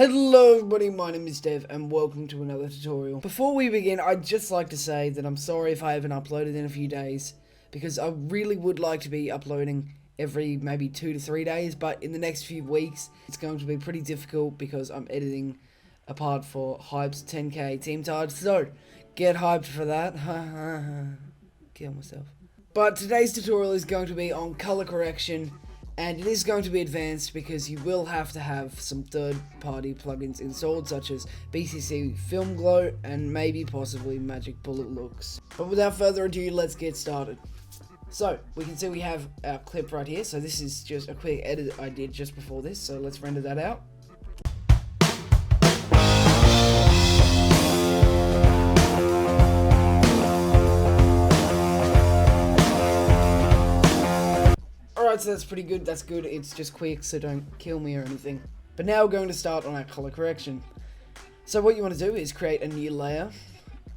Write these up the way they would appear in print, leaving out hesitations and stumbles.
Hello everybody, my name is Dev and welcome to another tutorial. Before we begin, I'd just like to say that I'm sorry if I haven't uploaded in a few days, because I really would like to be uploading every maybe 2 to 3 days, but in the next few weeks it's going to be pretty difficult because I'm editing a part for Hype's 10k team charge, so get hyped for that. Kill myself. But today's tutorial is going to be on color correction. And it is going to be advanced because you will have to have some third-party plugins installed, such as BCC Film Glow and maybe possibly Magic Bullet Looks. But without further ado, let's get started. So, we can see we have our clip right here. So this is just a quick edit I did just before this. So let's render that out. Alright, so that's pretty good, that's good, it's just quick, so don't kill me or anything. But now we're going to start on our color correction. So what you want to do is create a new layer,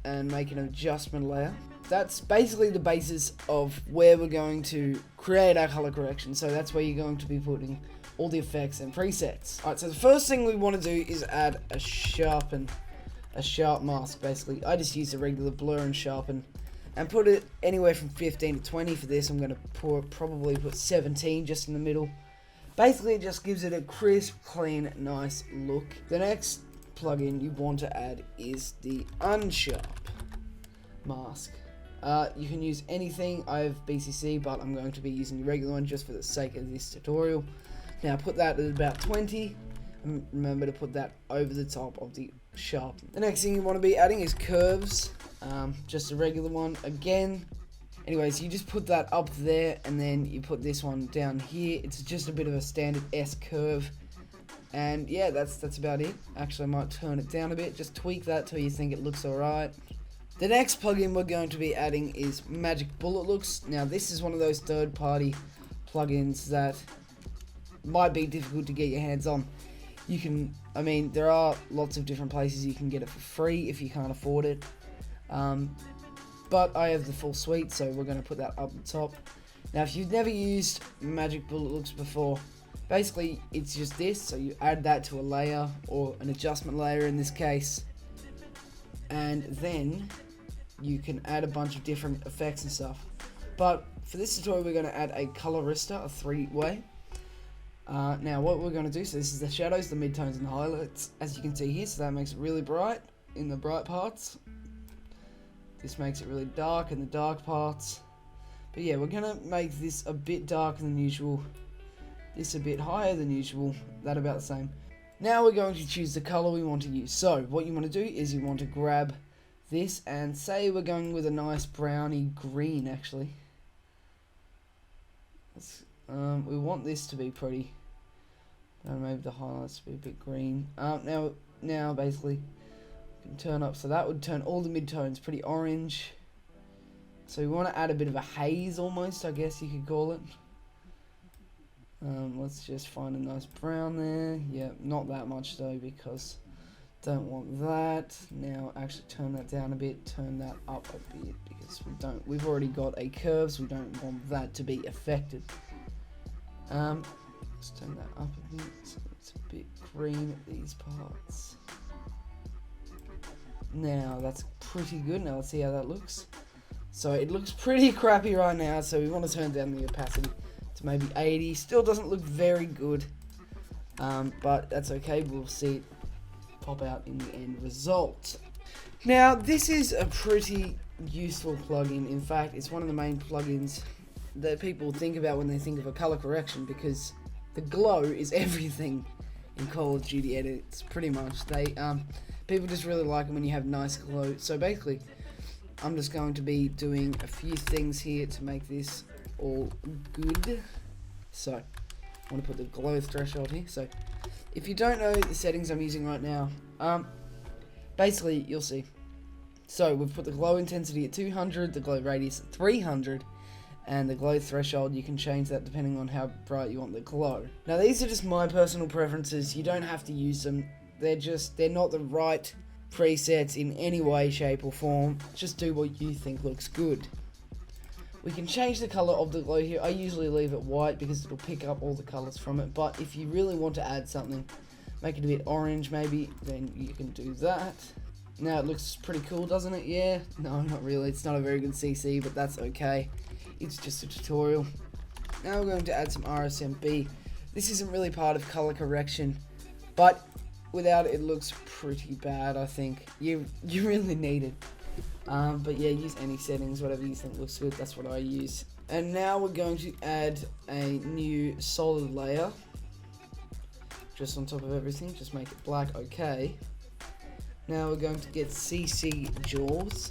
and make an adjustment layer. That's basically the basis of where we're going to create our color correction, so that's where you're going to be putting all the effects and presets. Alright, so the first thing we want to do is add a sharp mask, basically. I just use a regular blur and sharpen. And put it anywhere from 15 to 20 for this. I'm going to probably put 17 just in the middle. Basically, it just gives it a crisp, clean, nice look. The next plugin you want to add is the unsharp mask. You can use anything. I have BCC, but I'm going to be using the regular one just for the sake of this tutorial. Now, put that at about 20. And remember to put that over the top of the sharp. The next thing you want to be adding is curves. Just a regular one again. Anyways, you just put that up there and then you put this one down here. It's just a bit of a standard S curve. And yeah, that's about it. Actually, I might turn it down a bit, just tweak that till you think it looks alright. The next plugin we're going to be adding is Magic Bullet Looks. Now this is one of those third-party plugins that might be difficult to get your hands on. You can, there are lots of different places you can get it for free if you can't afford it. But I have the full suite, so we're going to put that up the top. Now, if you've never used Magic Bullet Looks before, basically it's just this. So you add that to a layer, or an adjustment layer in this case, and then you can add a bunch of different effects and stuff. But for this tutorial, we're going to add a colorista, a 3-way. Now what we're going to do, so this is the shadows, the midtones, and the highlights, as you can see here. So that makes it really bright in the bright parts. This makes it really dark in the dark parts. But yeah, we're going to make this a bit darker than usual. This a bit higher than usual. That about the same. Now we're going to choose the color we want to use. So what you want to do is you want to grab this and say we're going with a nice browny green actually. We want this to be pretty. Maybe the highlights to be a bit green. Now basically can turn up, so that would turn all the midtones pretty orange. So we want to add a bit of a haze almost, I guess you could call it. Let's just find a nice brown there. Yeah, not that much though, because don't want that. Now actually turn that down a bit, turn that up a bit, because we've already got a curve, so we don't want that to be affected. Let's turn that up a bit so it's a bit green at these parts. Now that's pretty good. Now let's see how that looks. So it looks pretty crappy right now, so we want to turn down the opacity to maybe 80. Still doesn't look very good, but that's okay. We'll see it pop out in the end result. Now this is a pretty useful plugin. In fact, it's one of the main plugins that people think about when they think of a color correction, because the glow is everything in Call of Duty edits, pretty much. People just really like it when you have nice glow. So basically, I'm just going to be doing a few things here to make this all good. So, I want to put the glow threshold here. So, if you don't know the settings I'm using right now, basically, you'll see. So, we've put the glow intensity at 200, the glow radius at 300, and the glow threshold, you can change that depending on how bright you want the glow. Now, these are just my personal preferences. You don't have to use them. They're not the right presets in any way, shape or form. Just do what you think looks good. We can change the color of the glow here. I usually leave it white because it'll pick up all the colors from it, but if you really want to add something, make it a bit orange maybe, then you can do that. Now it looks pretty cool, doesn't it? Yeah? No, not really. It's not a very good CC, but that's okay. It's just a tutorial. Now we're going to add some RSMB. This isn't really part of color correction, but without it, it looks pretty bad, I think. You really need it. But yeah, use any settings, whatever you think looks good. That's what I use. And now we're going to add a new solid layer. Just on top of everything, just make it black, okay. Now we're going to get CC jaws.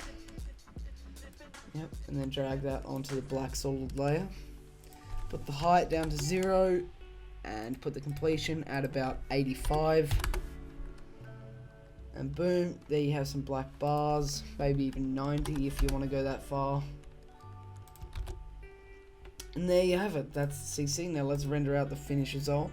Yep, and then drag that onto the black solid layer. Put the height down to 0, and put the completion at about 85. And boom, there you have some black bars, maybe even 90 if you want to go that far. And there you have it, that's CC. Now let's render out the finished result.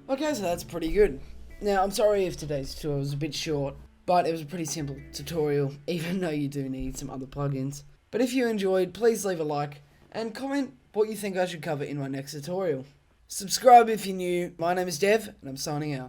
Okay, so that's pretty good. Now, I'm sorry if today's tutorial was a bit short, but it was a pretty simple tutorial, even though you do need some other plugins. But if you enjoyed, please leave a like, and comment what you think I should cover in my next tutorial. Subscribe if you're new. My name is Dev, and I'm signing out.